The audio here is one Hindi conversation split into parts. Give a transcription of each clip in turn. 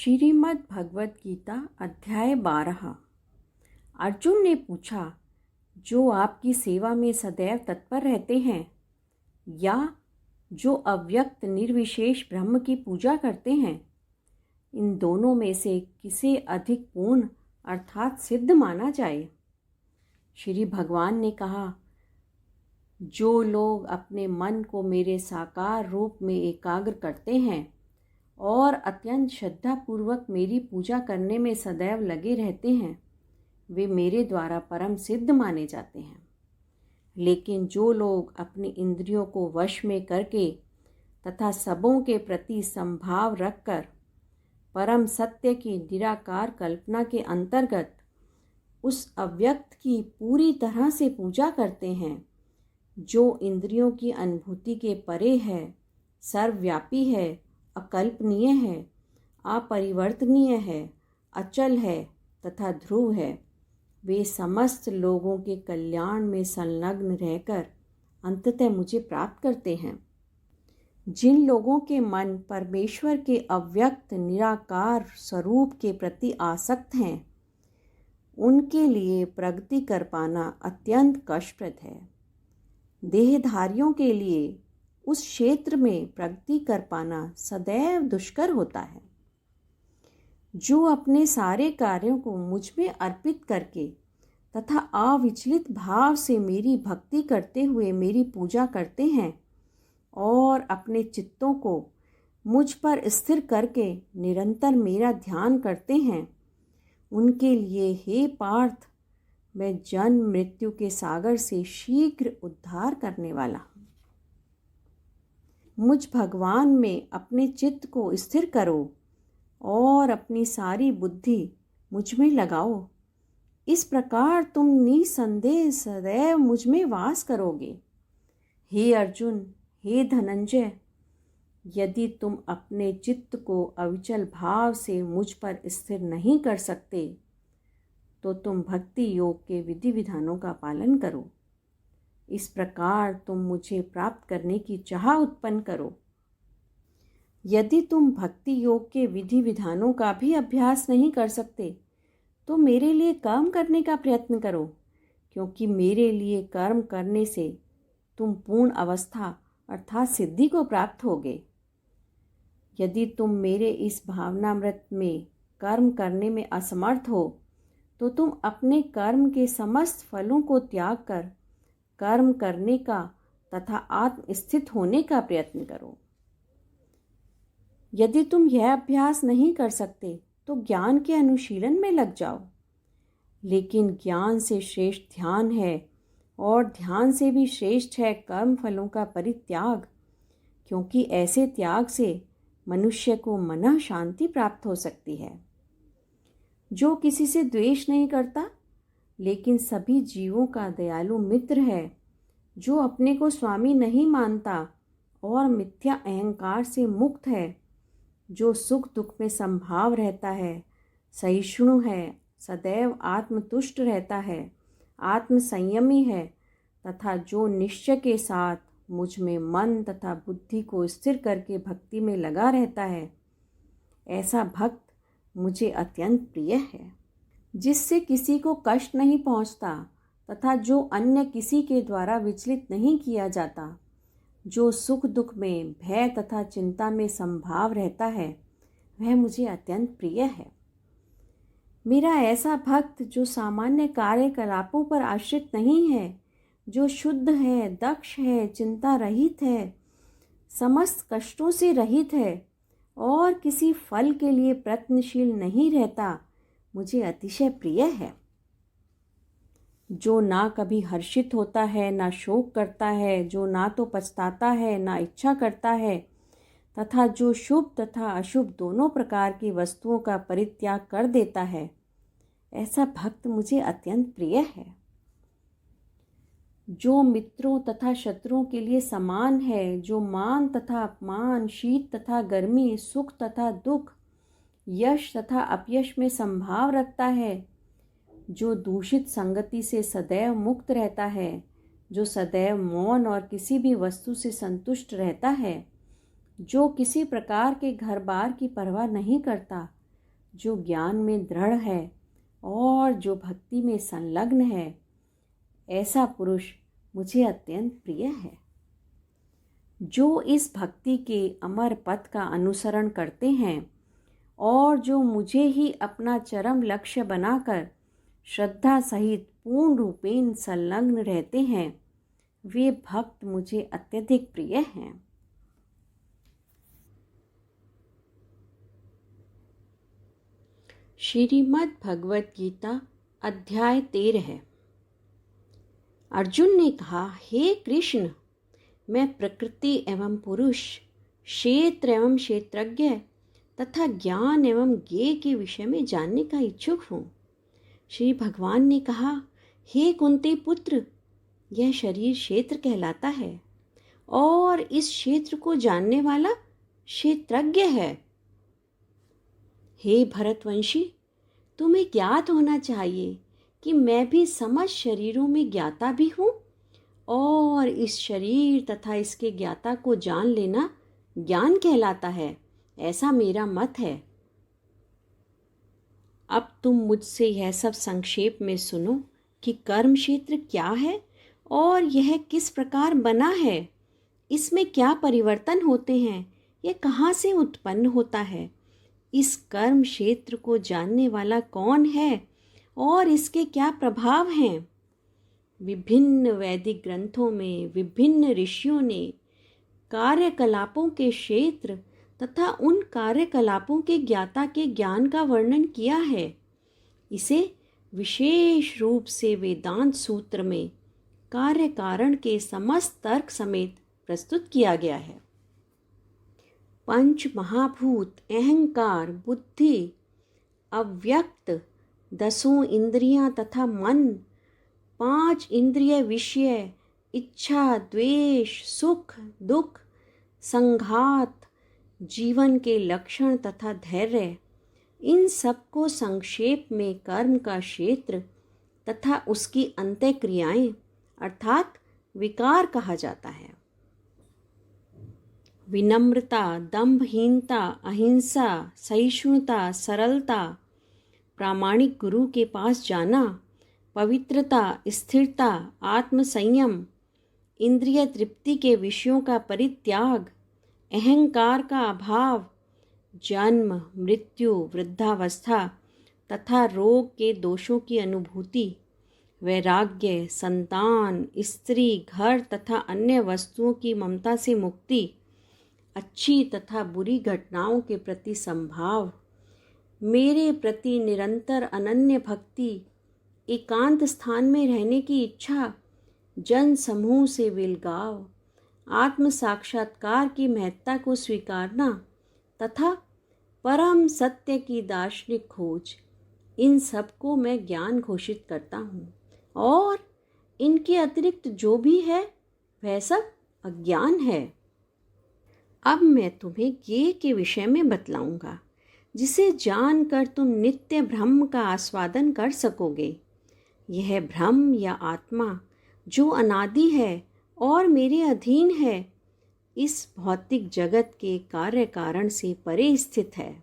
श्रीमद् भगवद गीता अध्याय 12। अर्जुन ने पूछा, जो आपकी सेवा में सदैव तत्पर रहते हैं या जो अव्यक्त निर्विशेष ब्रह्म की पूजा करते हैं, इन दोनों में से किसे अधिक पूर्ण अर्थात सिद्ध माना जाए? श्री भगवान ने कहा, जो लोग अपने मन को मेरे साकार रूप में एकाग्र करते हैं और अत्यंत श्रद्धापूर्वक मेरी पूजा करने में सदैव लगे रहते हैं, वे मेरे द्वारा परम सिद्ध माने जाते हैं। लेकिन जो लोग अपनी इंद्रियों को वश में करके तथा सबों के प्रति संभाव रखकर परम सत्य की निराकार कल्पना के अंतर्गत उस अव्यक्त की पूरी तरह से पूजा करते हैं, जो इंद्रियों की अनुभूति के परे है, सर्वव्यापी है, अकल्पनीय है, अपरिवर्तनीय है, अचल है तथा ध्रुव है, वे समस्त लोगों के कल्याण में संलग्न रहकर अंततः मुझे प्राप्त करते हैं। जिन लोगों के मन परमेश्वर के अव्यक्त निराकार स्वरूप के प्रति आसक्त हैं, उनके लिए प्रगति कर पाना अत्यंत कष्टप्रद है। देहधारियों के लिए उस क्षेत्र में प्रगति कर पाना सदैव दुष्कर होता है। जो अपने सारे कार्यों को मुझ में अर्पित करके तथा अविचलित भाव से मेरी भक्ति करते हुए मेरी पूजा करते हैं और अपने चित्तों को मुझ पर स्थिर करके निरंतर मेरा ध्यान करते हैं, उनके लिए हे पार्थ, मैं जन्म मृत्यु के सागर से शीघ्र उद्धार करने वाला हूँ। मुझ भगवान में अपने चित्त को स्थिर करो और अपनी सारी बुद्धि मुझ में लगाओ। इस प्रकार तुम निसंदेह सदैव मुझ में वास करोगे। हे अर्जुन, हे धनंजय, यदि तुम अपने चित्त को अविचल भाव से मुझ पर स्थिर नहीं कर सकते, तो तुम भक्ति योग के विधि विधानों का पालन करो। इस प्रकार तुम मुझे प्राप्त करने की चाह उत्पन्न करो। यदि तुम भक्ति योग के विधि विधानों का भी अभ्यास नहीं कर सकते, तो मेरे लिए कर्म करने का प्रयत्न करो, क्योंकि मेरे लिए कर्म करने से तुम पूर्ण अवस्था अर्थात सिद्धि को प्राप्त होगे। यदि तुम मेरे इस भावनामृत में कर्म करने में असमर्थ हो, तो तुम अपने कर्म के समस्त फलों को त्याग कर कर्म करने का तथा आत्मस्थित होने का प्रयत्न करो। यदि तुम यह अभ्यास नहीं कर सकते, तो ज्ञान के अनुशीलन में लग जाओ। लेकिन ज्ञान से श्रेष्ठ ध्यान है और ध्यान से भी श्रेष्ठ है कर्म फलों का परित्याग, क्योंकि ऐसे त्याग से मनुष्य को मनः शांति प्राप्त हो सकती है। जो किसी से द्वेष नहीं करता, लेकिन सभी जीवों का दयालु मित्र है, जो अपने को स्वामी नहीं मानता और मिथ्या अहंकार से मुक्त है, जो सुख दुख में संभाव रहता है, सहिष्णु है, सदैव आत्मतुष्ट रहता है, आत्म संयमी है तथा जो निश्चय के साथ मुझ में मन तथा बुद्धि को स्थिर करके भक्ति में लगा रहता है, ऐसा भक्त मुझे अत्यंत प्रिय है। जिससे किसी को कष्ट नहीं पहुंचता तथा जो अन्य किसी के द्वारा विचलित नहीं किया जाता, जो सुख दुख में भय तथा चिंता में संभाव रहता है, वह मुझे अत्यंत प्रिय है। मेरा ऐसा भक्त जो सामान्य कार्यकलापों पर आश्रित नहीं है, जो शुद्ध है, दक्ष है, चिंता रहित है, समस्त कष्टों से रहित है और किसी फल के लिए प्रयत्नशील नहीं रहता, मुझे अतिशय प्रिय है। जो ना कभी हर्षित होता है, ना शोक करता है, जो ना तो पछताता है, ना इच्छा करता है तथा जो शुभ तथा अशुभ दोनों प्रकार की वस्तुओं का परित्याग कर देता है, ऐसा भक्त मुझे अत्यंत प्रिय है। जो मित्रों तथा शत्रुओं के लिए समान है, जो मान तथा अपमान, शीत तथा गर्मी, सुख तथा दुख, यश तथा अपयश में संभाव रखता है, जो दूषित संगति से सदैव मुक्त रहता है, जो सदैव मौन और किसी भी वस्तु से संतुष्ट रहता है, जो किसी प्रकार के घर बार की परवाह नहीं करता, जो ज्ञान में दृढ़ है और जो भक्ति में संलग्न है, ऐसा पुरुष मुझे अत्यंत प्रिय है। जो इस भक्ति के अमर पथ का अनुसरण करते हैं और जो मुझे ही अपना चरम लक्ष्य बनाकर श्रद्धा सहित पूर्ण रूपेण संलग्न रहते हैं, वे भक्त मुझे अत्यधिक प्रिय हैं। श्रीमद् भगवत गीता अध्याय 13। अर्जुन ने कहा, हे कृष्ण, मैं प्रकृति एवं पुरुष, क्षेत्र एवं क्षेत्रज्ञ तथा ज्ञान एवं ज्ञेय के विषय में जानने का इच्छुक हूँ। श्री भगवान ने कहा, हे कुंती पुत्र, यह शरीर क्षेत्र कहलाता है और इस क्षेत्र को जानने वाला क्षेत्रज्ञ है। हे भरतवंशी, तुम्हें ज्ञात होना चाहिए कि मैं भी समस्त शरीरों में ज्ञाता भी हूँ और इस शरीर तथा इसके ज्ञाता को जान लेना ज्ञान कहलाता है, ऐसा मेरा मत है। अब तुम मुझसे यह सब संक्षेप में सुनो कि कर्म क्षेत्र क्या है और यह किस प्रकार बना है, इसमें क्या परिवर्तन होते हैं, यह कहाँ से उत्पन्न होता है, इस कर्म क्षेत्र को जानने वाला कौन है और इसके क्या प्रभाव हैं। विभिन्न वैदिक ग्रंथों में विभिन्न ऋषियों ने कार्यकलापों के क्षेत्र तथा उन कार्यकलापों के ज्ञाता के ज्ञान का वर्णन किया है। इसे विशेष रूप से वेदांत सूत्र में कार्य कारण के समस्त तर्क समेत प्रस्तुत किया गया है। पंच महाभूत, अहंकार, बुद्धि, अव्यक्त, 10 इंद्रियां तथा मन, 5 इंद्रिय विषय, इच्छा, द्वेष, सुख, दुख, संघात, जीवन के लक्षण तथा धैर्य, इन सबको संक्षेप में कर्म का क्षेत्र तथा उसकी अंतःक्रियाएं अर्थात विकार कहा जाता है। विनम्रता, दंभहीनता, अहिंसा, सहिष्णुता, सरलता, प्रामाणिक गुरु के पास जाना, पवित्रता, स्थिरता, आत्मसंयम, इंद्रिय तृप्ति के विषयों का परित्याग, अहंकार का अभाव, जन्म, मृत्यु, वृद्धावस्था तथा रोग के दोषों की अनुभूति, वैराग्य, संतान, स्त्री, घर तथा अन्य वस्तुओं की ममता से मुक्ति, अच्छी तथा बुरी घटनाओं के प्रति संभाव, मेरे प्रति निरंतर अनन्य भक्ति, एकांत स्थान में रहने की इच्छा, जन समूह से विलगाव, आत्म साक्षात्कार की महत्ता को स्वीकारना तथा परम सत्य की दार्शनिक खोज, इन सबको मैं ज्ञान घोषित करता हूँ और इनके अतिरिक्त जो भी है वह सब अज्ञान है। अब मैं तुम्हें ज्ञेय के विषय में बतलाऊंगा, जिसे जानकर तुम नित्य ब्रह्म का आस्वादन कर सकोगे। यह ब्रह्म या आत्मा जो अनादि है और मेरे अधीन है, इस भौतिक जगत के कार्य कारण से परे स्थित है।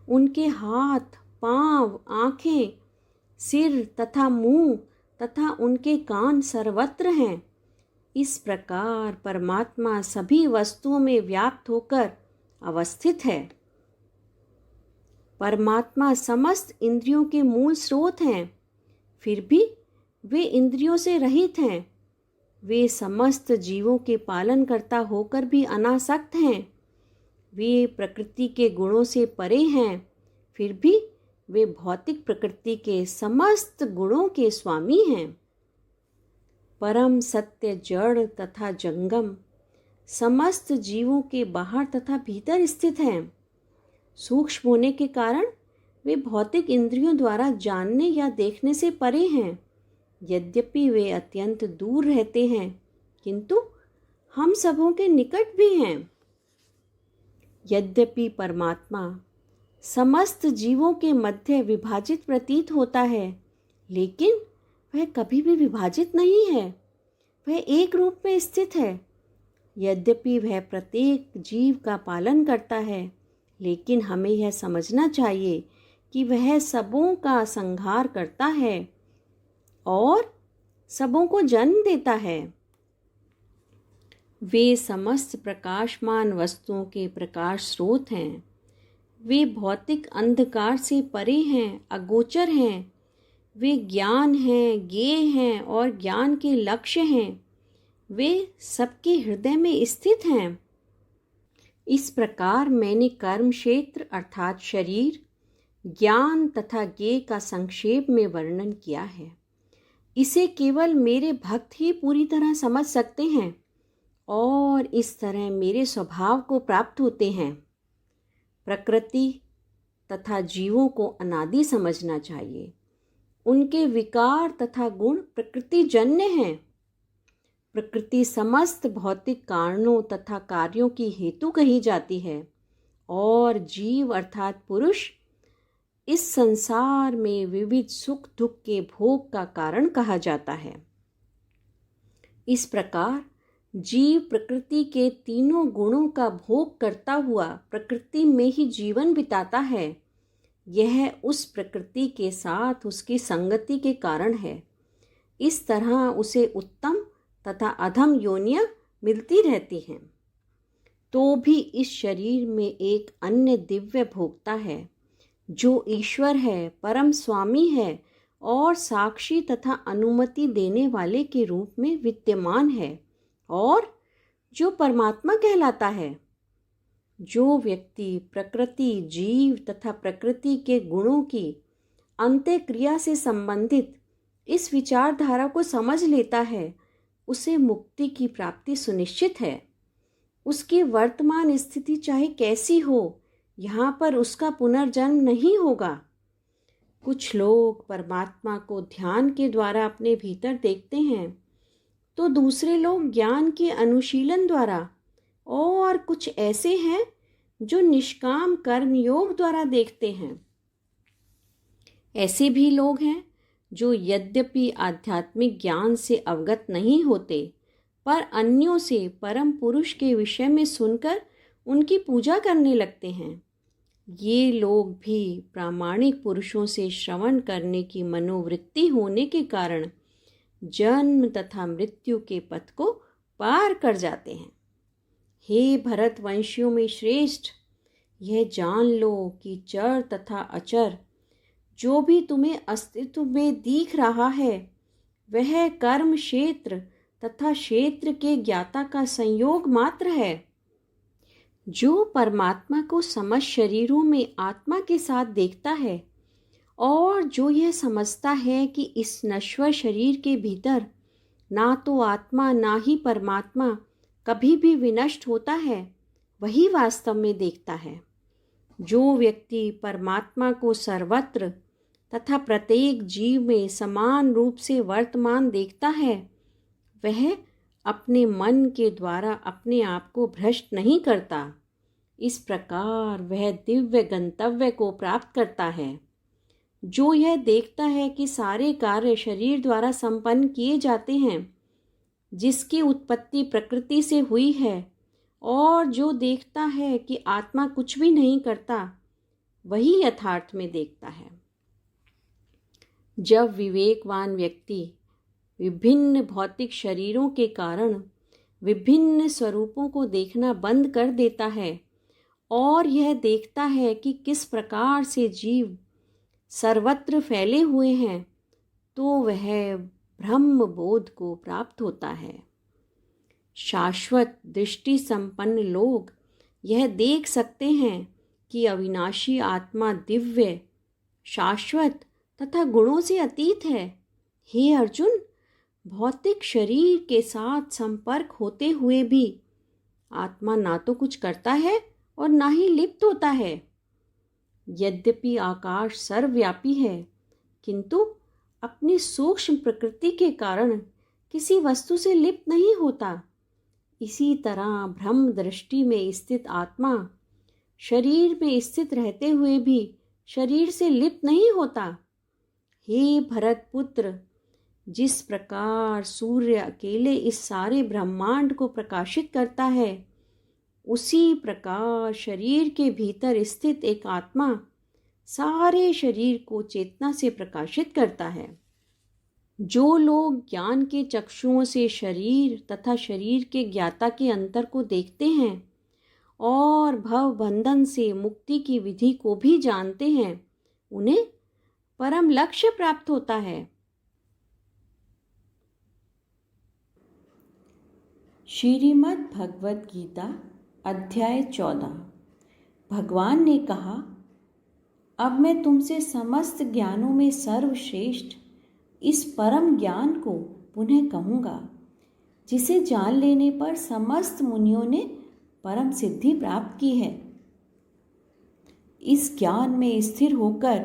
उनके हाथ, पांव, आँखें, सिर तथा मुंह तथा उनके कान सर्वत्र हैं। इस प्रकार परमात्मा सभी वस्तुओं में व्याप्त होकर अवस्थित है। परमात्मा समस्त इंद्रियों के मूल स्रोत हैं, फिर भी वे इंद्रियों से रहित हैं। वे समस्त जीवों के पालनकर्ता होकर भी अनासक्त हैं। वे प्रकृति के गुणों से परे हैं, फिर भी वे भौतिक प्रकृति के समस्त गुणों के स्वामी हैं। परम सत्य जड़ तथा जंगम समस्त जीवों के बाहर तथा भीतर स्थित हैं। सूक्ष्म होने के कारण वे भौतिक इंद्रियों द्वारा जानने या देखने से परे हैं। यद्यपि वे अत्यंत दूर रहते हैं, किंतु हम सबों के निकट भी हैं। यद्यपि परमात्मा समस्त जीवों के मध्य विभाजित प्रतीत होता है, लेकिन वह कभी भी विभाजित नहीं है। वह एक रूप में स्थित है। यद्यपि वह प्रत्येक जीव का पालन करता है, लेकिन हमें यह समझना चाहिए कि वह सबों का संहार करता है और सबों को जन्म देता है। वे समस्त प्रकाशमान वस्तुओं के प्रकाश स्रोत हैं। वे भौतिक अंधकार से परे हैं, अगोचर हैं। वे ज्ञान हैं, ज्ञेय हैं और ज्ञान के लक्ष्य हैं। वे सबके हृदय में स्थित हैं। इस प्रकार मैंने कर्म क्षेत्र अर्थात शरीर, ज्ञान तथा ज्ञेय का संक्षेप में वर्णन किया है। इसे केवल मेरे भक्त ही पूरी तरह समझ सकते हैं और इस तरह मेरे स्वभाव को प्राप्त होते हैं। प्रकृति तथा जीवों को अनादि समझना चाहिए। उनके विकार तथा गुण प्रकृति जन्य हैं। प्रकृति समस्त भौतिक कारणों तथा कार्यों की हेतु कही जाती है और जीव अर्थात पुरुष इस संसार में विविध सुख दुख के भोग का कारण कहा जाता है। इस प्रकार जीव प्रकृति के तीनों गुणों का भोग करता हुआ प्रकृति में ही जीवन बिताता है। यह उस प्रकृति के साथ उसकी संगति के कारण है। इस तरह उसे उत्तम तथा अधम योनियां मिलती रहती हैं। तो भी इस शरीर में एक अन्य दिव्य भोक्ता है जो ईश्वर है, परम स्वामी है और साक्षी तथा अनुमति देने वाले के रूप में विद्यमान है और जो परमात्मा कहलाता है। जो व्यक्ति प्रकृति, जीव तथा प्रकृति के गुणों की अंत्यक्रिया से संबंधित इस विचारधारा को समझ लेता है, उसे मुक्ति की प्राप्ति सुनिश्चित है। उसकी वर्तमान स्थिति चाहे कैसी हो, यहाँ पर उसका पुनर्जन्म नहीं होगा। कुछ लोग परमात्मा को ध्यान के द्वारा अपने भीतर देखते हैं, तो दूसरे लोग ज्ञान के अनुशीलन द्वारा, और कुछ ऐसे हैं जो निष्काम कर्म योग द्वारा देखते हैं। ऐसे भी लोग हैं जो यद्यपि आध्यात्मिक ज्ञान से अवगत नहीं होते, पर अन्यों से परम पुरुष के विषय में सुनकर उनकी पूजा करने लगते हैं। ये लोग भी प्रामाणिक पुरुषों से श्रवण करने की मनोवृत्ति होने के कारण जन्म तथा मृत्यु के पथ को पार कर जाते हैं। हे भरतवंशियों में श्रेष्ठ, यह जान लो कि चर तथा अचर जो भी तुम्हें अस्तित्व में दिख रहा है, वह कर्म क्षेत्र तथा क्षेत्र के ज्ञाता का संयोग मात्र है। जो परमात्मा को समस्त शरीरों में आत्मा के साथ देखता है और जो यह समझता है कि इस नश्वर शरीर के भीतर ना तो आत्मा ना ही परमात्मा कभी भी विनष्ट होता है, वही वास्तव में देखता है। जो व्यक्ति परमात्मा को सर्वत्र तथा प्रत्येक जीव में समान रूप से वर्तमान देखता है, वह अपने मन के द्वारा अपने आप को भ्रष्ट नहीं करता। इस प्रकार वह दिव्य गंतव्य को प्राप्त करता है। जो यह देखता है कि सारे कार्य शरीर द्वारा संपन्न किए जाते हैं, जिसकी उत्पत्ति प्रकृति से हुई है, और जो देखता है कि आत्मा कुछ भी नहीं करता, वही यथार्थ में देखता है। जब विवेकवान व्यक्ति विभिन्न भौतिक शरीरों के कारण विभिन्न स्वरूपों को देखना बंद कर देता है और यह देखता है कि किस प्रकार से जीव सर्वत्र फैले हुए हैं, तो वह ब्रह्म बोध को प्राप्त होता है। शाश्वत दृष्टि संपन्न लोग यह देख सकते हैं कि अविनाशी आत्मा दिव्य, शाश्वत तथा गुणों से अतीत है। हे अर्जुन, भौतिक शरीर के साथ संपर्क होते हुए भी आत्मा ना तो कुछ करता है और ना ही लिप्त होता है। यद्यपि आकाश सर्वव्यापी है, किंतु अपनी सूक्ष्म प्रकृति के कारण किसी वस्तु से लिप्त नहीं होता। इसी तरह ब्रह्म दृष्टि में स्थित आत्मा शरीर में स्थित रहते हुए भी शरीर से लिप्त नहीं होता। हे भरत पुत्र, जिस प्रकार सूर्य अकेले इस सारे ब्रह्मांड को प्रकाशित करता है, उसी प्रकार शरीर के भीतर स्थित एक आत्मा सारे शरीर को चेतना से प्रकाशित करता है। जो लोग ज्ञान के चक्षुओं से शरीर तथा शरीर के ज्ञाता के अंतर को देखते हैं और भव बंधन से मुक्ति की विधि को भी जानते हैं, उन्हें परम लक्ष्य प्राप्त होता है। श्रीमद् भगवद गीता अध्याय 14। भगवान ने कहा, अब मैं तुमसे समस्त ज्ञानों में सर्वश्रेष्ठ इस परम ज्ञान को पुनः कहूँगा, जिसे जान लेने पर समस्त मुनियों ने परम सिद्धि प्राप्त की है। इस ज्ञान में स्थिर होकर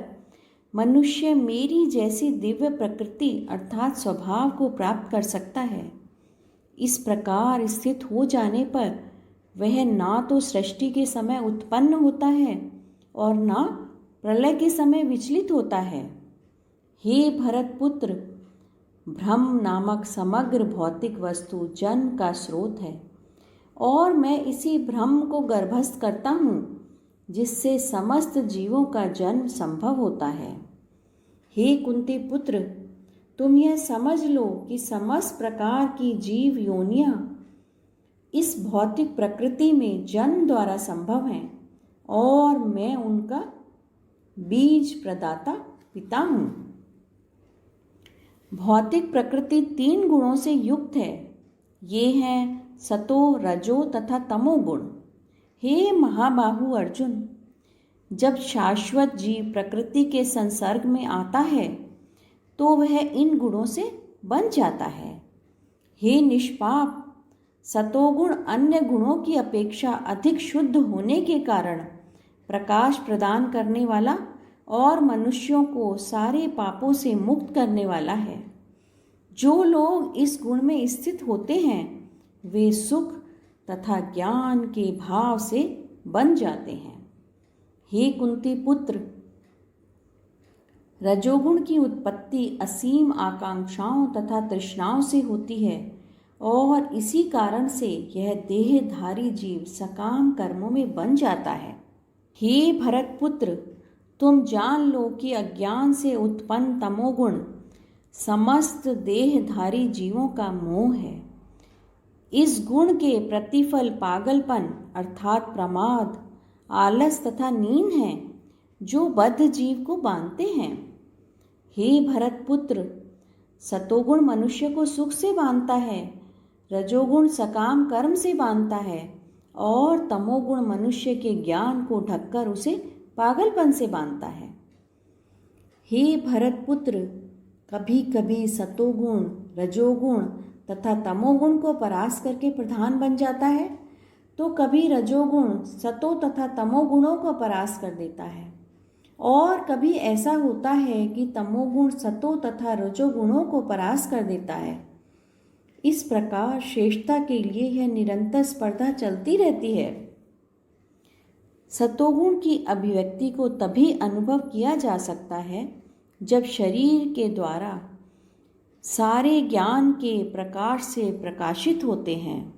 मनुष्य मेरी जैसी दिव्य प्रकृति अर्थात स्वभाव को प्राप्त कर सकता है। इस प्रकार स्थित हो जाने पर वह ना तो सृष्टि के समय उत्पन्न होता है और ना प्रलय के समय विचलित होता है। हे भरत पुत्र, ब्रह्म नामक समग्र भौतिक वस्तु जन्म का स्रोत है और मैं इसी ब्रह्म को गर्भस्थ करता हूँ, जिससे समस्त जीवों का जन्म संभव होता है। हे कुंती पुत्र, तुम यह समझ लो कि समस्त प्रकार की जीव योनियां इस भौतिक प्रकृति में जन्म द्वारा संभव हैं और मैं उनका बीज प्रदाता पिता हूँ। भौतिक प्रकृति 3 गुणों से युक्त है। ये हैं सतो, रजो तथा तमो गुण। हे महाबाहु अर्जुन, जब शाश्वत जीव प्रकृति के संसर्ग में आता है तो वह इन गुणों से बन जाता है। हे निष्पाप, सतोगुण अन्य गुणों की अपेक्षा अधिक शुद्ध होने के कारण प्रकाश प्रदान करने वाला और मनुष्यों को सारे पापों से मुक्त करने वाला है। जो लोग इस गुण में स्थित होते हैं वे सुख तथा ज्ञान के भाव से बन जाते हैं। हे कुंती पुत्र, रजोगुण की उत्पत्ति असीम आकांक्षाओं तथा तृष्णाओं से होती है और इसी कारण से यह देहधारी जीव सकाम कर्मों में बन जाता है। हे भरत पुत्र, तुम जान लो कि अज्ञान से उत्पन्न तमोगुण समस्त देहधारी जीवों का मोह है। इस गुण के प्रतिफल पागलपन अर्थात प्रमाद, आलस तथा नींद है, जो बद्ध जीव को बांधते हैं। हे भरत पुत्र, सतोगुण मनुष्य को सुख से बांधता है, रजोगुण सकाम कर्म से बांधता है और तमोगुण मनुष्य के ज्ञान को ढककर उसे पागलपन से बांधता है। हे भरत पुत्र, कभी कभी सतोगुण, रजोगुण तथा तमोगुण को परास करके प्रधान बन जाता है, तो कभी रजोगुण सतो तथा तमोगुणों को परास कर देता है और कभी ऐसा होता है कि तमोगुण सतो तथा रजोगुणों को परास कर देता है। इस प्रकार श्रेष्ठता के लिए यह निरंतर स्पर्धा चलती रहती है। सतोगुण की अभिव्यक्ति को तभी अनुभव किया जा सकता है जब शरीर के द्वारा सारे ज्ञान के प्रकाश से प्रकाशित होते हैं।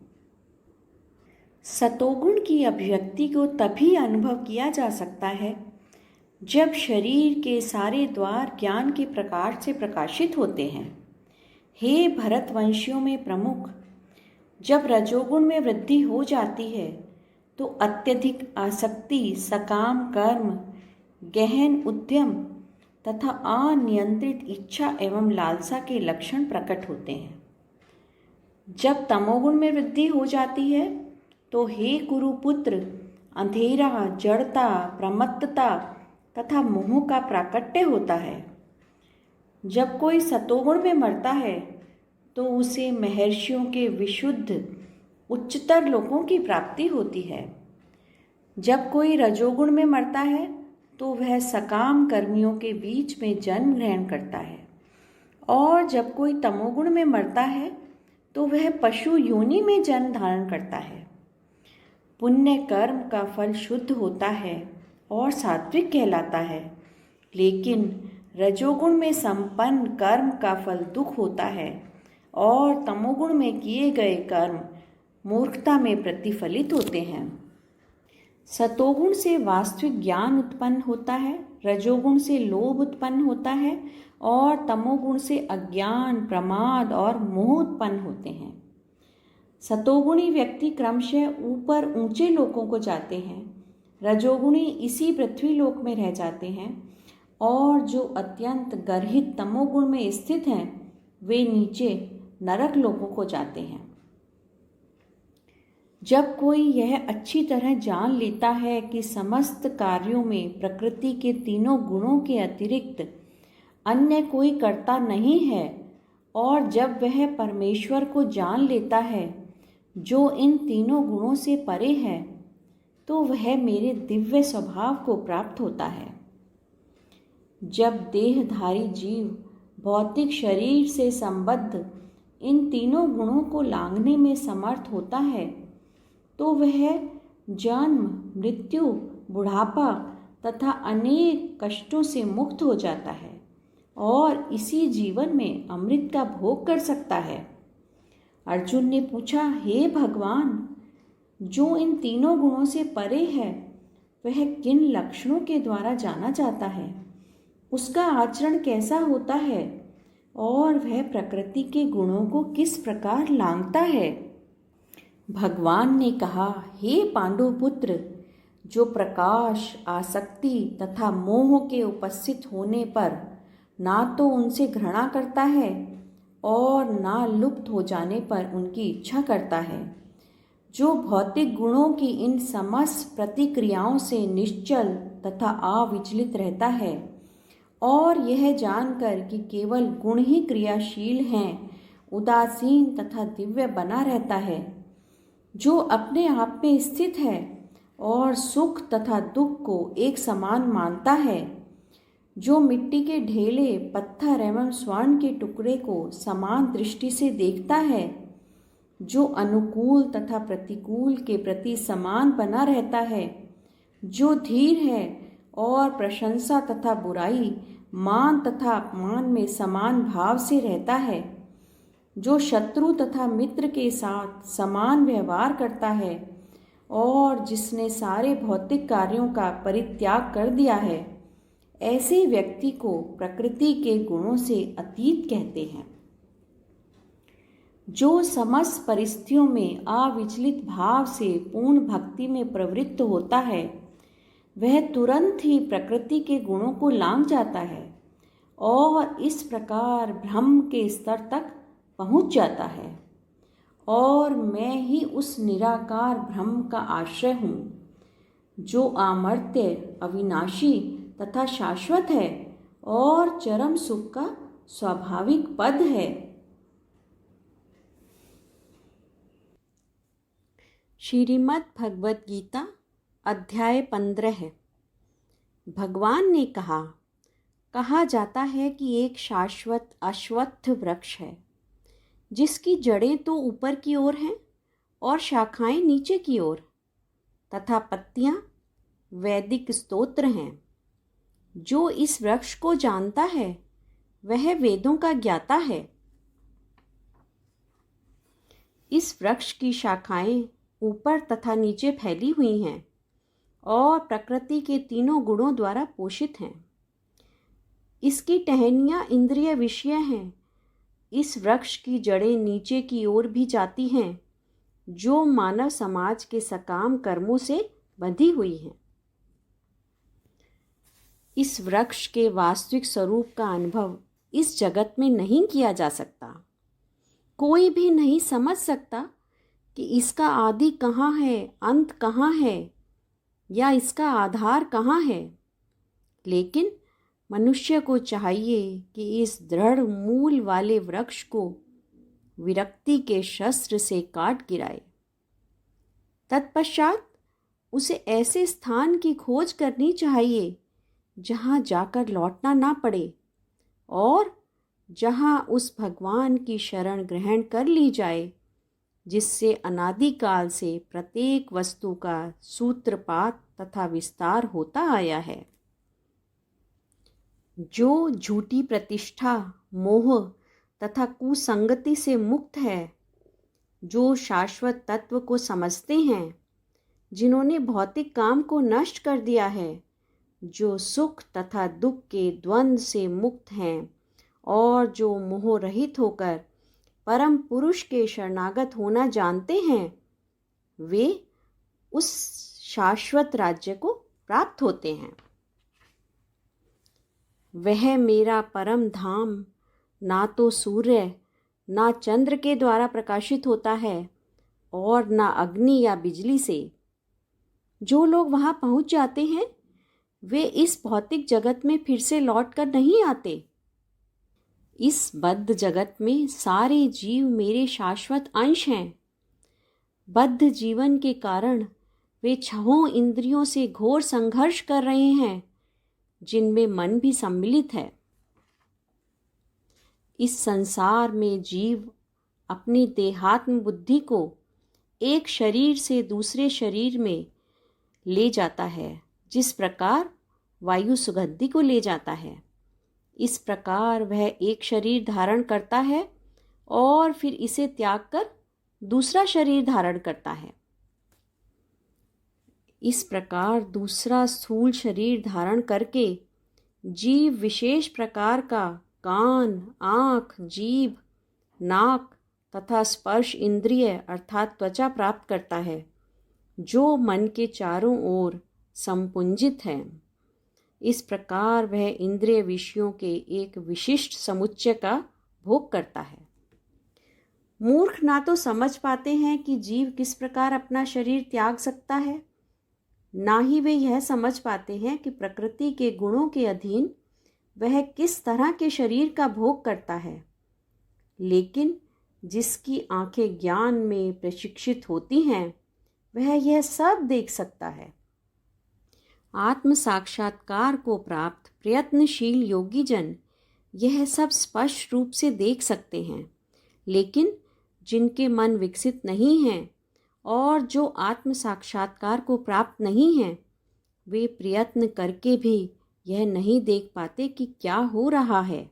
सतोगुण की अभिव्यक्ति को तभी अनुभव किया जा सकता है जब शरीर के सारे द्वार ज्ञान के प्रकाश से प्रकाशित होते हैं। हे भरतवंशियों में प्रमुख, जब रजोगुण में वृद्धि हो जाती है तो अत्यधिक आसक्ति, सकाम कर्म, गहन उद्यम तथा अनियंत्रित इच्छा एवं लालसा के लक्षण प्रकट होते हैं। जब तमोगुण में वृद्धि हो जाती है तो हे कुरुपुत्र, अंधेरा, जड़ता, प्रमत्तता तथा मोह का प्राकट्य होता है। जब कोई सतोगुण में मरता है तो उसे महर्षियों के विशुद्ध उच्चतर लोकों की प्राप्ति होती है। जब कोई रजोगुण में मरता है तो वह सकाम कर्मियों के बीच में जन्म ग्रहण करता है और जब कोई तमोगुण में मरता है तो वह पशु योनि में जन्म धारण करता है। पुण्य कर्म का फल शुद्ध होता है और सात्विक कहलाता है, लेकिन रजोगुण में संपन्न कर्म का फल दुख होता है और तमोगुण में किए गए कर्म मूर्खता में प्रतिफलित होते हैं। सतोगुण से वास्तविक ज्ञान उत्पन्न होता है, रजोगुण से लोभ उत्पन्न होता है और तमोगुण से अज्ञान, प्रमाद और मोह उत्पन्न होते हैं। सतोगुणी व्यक्ति क्रमशः ऊपर ऊंचे लोकों को जाते हैं, रजोगुणी इसी पृथ्वी लोक में रह जाते हैं और जो अत्यंत गर्हित तमोगुण में स्थित हैं वे नीचे नरक लोकों को जाते हैं। जब कोई यह अच्छी तरह जान लेता है कि समस्त कार्यों में प्रकृति के तीनों गुणों के अतिरिक्त अन्य कोई कर्ता नहीं है और जब वह परमेश्वर को जान लेता है जो इन तीनों गुणों से परे है, तो वह मेरे दिव्य स्वभाव को प्राप्त होता है। जब देहधारी जीव भौतिक शरीर से संबद्ध इन तीनों गुणों को लांघने में समर्थ होता है, तो वह जन्म, मृत्यु, बुढ़ापा तथा अनेक कष्टों से मुक्त हो जाता है और इसी जीवन में अमृत का भोग कर सकता है। अर्जुन ने पूछा, हे भगवान, जो इन तीनों गुणों से परे है वह किन लक्षणों के द्वारा जाना जाता है, उसका आचरण कैसा होता है और वह प्रकृति के गुणों को किस प्रकार लांघता है? भगवान ने कहा, हे पांडुपुत्र, जो प्रकाश, आसक्ति तथा मोह के उपस्थित होने पर ना तो उनसे घृणा करता है और ना लुप्त हो जाने पर उनकी इच्छा करता है, जो भौतिक गुणों की इन समस्त प्रतिक्रियाओं से निश्चल तथा अविचलित रहता है और यह जानकर कि केवल गुण ही क्रियाशील हैं, उदासीन तथा दिव्य बना रहता है, जो अपने आप में स्थित है और सुख तथा दुख को एक समान मानता है, जो मिट्टी के ढेले, पत्थर एवं स्वर्ण के टुकड़े को समान दृष्टि से देखता है, जो अनुकूल तथा प्रतिकूल के प्रति समान बना रहता है, जो धीर है और प्रशंसा तथा बुराई, मान तथा अपमान में समान भाव से रहता है, जो शत्रु तथा मित्र के साथ समान व्यवहार करता है और जिसने सारे भौतिक कार्यों का परित्याग कर दिया है, ऐसे व्यक्ति को प्रकृति के गुणों से अतीत कहते हैं। जो समस्त परिस्थितियों में अविचलित भाव से पूर्ण भक्ति में प्रवृत्त होता है, वह तुरंत ही प्रकृति के गुणों को लांघ जाता है और इस प्रकार ब्रह्म के स्तर तक पहुंच जाता है और मैं ही उस निराकार ब्रह्म का आश्रय हूँ, जो अमर्त्य, अविनाशी तथा शाश्वत है और चरम सुख का स्वाभाविक पद है। श्रीमद् भगवद गीता अध्याय 15 है। भगवान ने कहा जाता है कि एक शाश्वत अश्वत्थ वृक्ष है, जिसकी जड़ें तो ऊपर की ओर हैं और शाखाएं नीचे की ओर, तथा पत्तियां वैदिक स्तोत्र हैं। जो इस वृक्ष को जानता है वह वेदों का ज्ञाता है। इस वृक्ष की शाखाएं ऊपर तथा नीचे फैली हुई हैं और प्रकृति के तीनों गुणों द्वारा पोषित हैं। इसकी टहनियाँ इंद्रिय विषय हैं। इस वृक्ष की जड़ें नीचे की ओर भी जाती हैं, जो मानव समाज के सकाम कर्मों से बंधी हुई हैं। इस वृक्ष के वास्तविक स्वरूप का अनुभव इस जगत में नहीं किया जा सकता। कोई भी नहीं समझ सकता कि इसका आदि कहाँ है, अंत कहाँ है या इसका आधार कहाँ है। लेकिन मनुष्य को चाहिए कि इस दृढ़ मूल वाले वृक्ष को विरक्ति के शस्त्र से काट गिराए। तत्पश्चात उसे ऐसे स्थान की खोज करनी चाहिए जहाँ जाकर लौटना ना पड़े और जहाँ उस भगवान की शरण ग्रहण कर ली जाए जिससे अनादिकाल से प्रत्येक वस्तु का सूत्रपात तथा विस्तार होता आया है। जो झूठी प्रतिष्ठा, मोह तथा कुसंगति से मुक्त है, जो शाश्वत तत्व को समझते हैं, जिन्होंने भौतिक काम को नष्ट कर दिया है, जो सुख तथा दुख के द्वंद्व से मुक्त हैं और जो मोह रहित होकर परम पुरुष के शरणागत होना जानते हैं, वे उस शाश्वत राज्य को प्राप्त होते हैं। वह मेरा परम धाम ना तो सूर्य ना चंद्र के द्वारा प्रकाशित होता है और ना अग्नि या बिजली से। जो लोग वहाँ पहुँच जाते हैं वे इस भौतिक जगत में फिर से लौट कर नहीं आते। इस बद्ध जगत में सारे जीव मेरे शाश्वत अंश हैं। बद्ध जीवन के कारण वे छहों इंद्रियों से घोर संघर्ष कर रहे हैं, जिनमें मन भी सम्मिलित है। इस संसार में जीव अपनी देहात्म बुद्धि को एक शरीर से दूसरे शरीर में ले जाता है, जिस प्रकार वायु सुगंधि को ले जाता है। इस प्रकार वह एक शरीर धारण करता है और फिर इसे त्याग कर दूसरा शरीर धारण करता है। इस प्रकार दूसरा स्थूल शरीर धारण करके जीव विशेष प्रकार का कान, आँख, जीभ, नाक तथा स्पर्श इंद्रिय अर्थात त्वचा प्राप्त करता है, जो मन के चारों ओर संपुंजित है। इस प्रकार वह इंद्रिय विषयों के एक विशिष्ट समुच्चय का भोग करता है। मूर्ख ना तो समझ पाते हैं कि जीव किस प्रकार अपना शरीर त्याग सकता है, ना ही वे यह समझ पाते हैं कि प्रकृति के गुणों के अधीन वह किस तरह के शरीर का भोग करता है। लेकिन जिसकी आंखें ज्ञान में प्रशिक्षित होती हैं, वह यह सब देख सकता है। आत्म साक्षात्कार को प्राप्त प्रयत्नशील योगी जन यह सब स्पष्ट रूप से देख सकते हैं, लेकिन जिनके मन विकसित नहीं हैं और जो आत्म साक्षात्कार को प्राप्त नहीं हैं, वे प्रयत्न करके भी यह नहीं देख पाते कि क्या हो रहा है।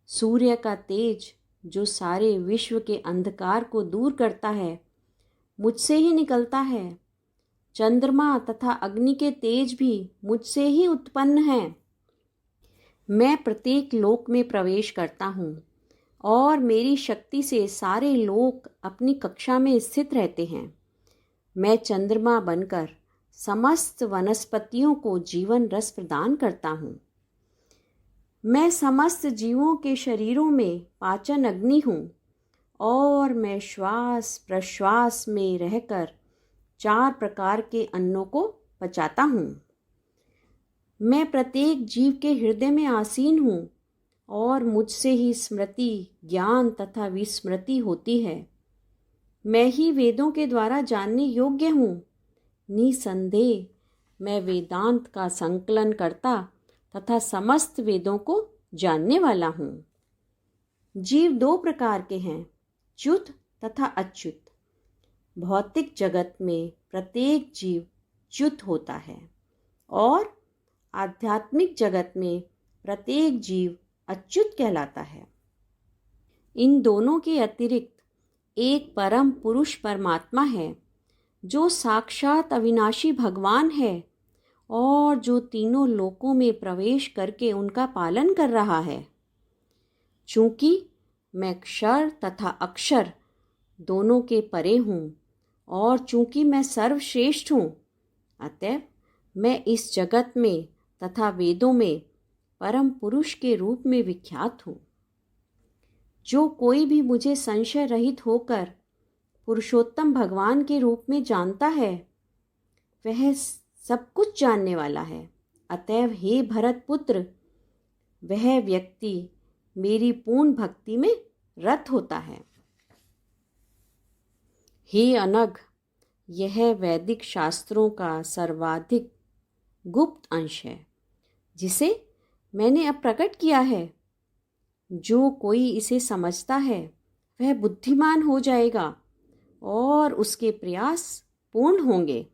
सूर्य का तेज जो सारे विश्व के अंधकार को दूर करता है, मुझसे ही निकलता है। चंद्रमा तथा अग्नि के तेज भी मुझसे ही उत्पन्न हैं। मैं प्रत्येक लोक में प्रवेश करता हूँ और मेरी शक्ति से सारे लोक अपनी कक्षा में स्थित रहते हैं। मैं चंद्रमा बनकर समस्त वनस्पतियों को जीवन रस प्रदान करता हूँ। मैं समस्त जीवों के शरीरों में पाचन अग्नि हूँ और मैं श्वास प्रश्वास में रहकर 4 प्रकार के अन्नों को पचाता हूँ। मैं प्रत्येक जीव के हृदय में आसीन हूँ और मुझसे ही स्मृति, ज्ञान तथा विस्मृति होती है। मैं ही वेदों के द्वारा जानने योग्य हूँ। निसंदेह मैं वेदांत का संकलन करता तथा समस्त वेदों को जानने वाला हूँ। जीव 2 प्रकार के हैं, च्युत तथा अच्युत। भौतिक जगत में प्रत्येक जीव च्युत होता है और आध्यात्मिक जगत में प्रत्येक जीव अच्युत कहलाता है। इन दोनों के अतिरिक्त एक परम पुरुष परमात्मा है, जो साक्षात अविनाशी भगवान है और जो तीनों लोकों में प्रवेश करके उनका पालन कर रहा है। चूँकि मैं क्षर तथा अक्षर दोनों के परे हूँ और चूँकि मैं सर्वश्रेष्ठ हूँ, अतएव मैं इस जगत में तथा वेदों में परम पुरुष के रूप में विख्यात हूँ। जो कोई भी मुझे संशय रहित होकर पुरुषोत्तम भगवान के रूप में जानता है, वह सब कुछ जानने वाला है। अतएव हे भरत पुत्र, वह व्यक्ति मेरी पूर्ण भक्ति में रत होता है। हे अनघ, यह वैदिक शास्त्रों का सर्वाधिक गुप्त अंश है, जिसे मैंने अब प्रकट किया है। जो कोई इसे समझता है वह बुद्धिमान हो जाएगा और उसके प्रयास पूर्ण होंगे।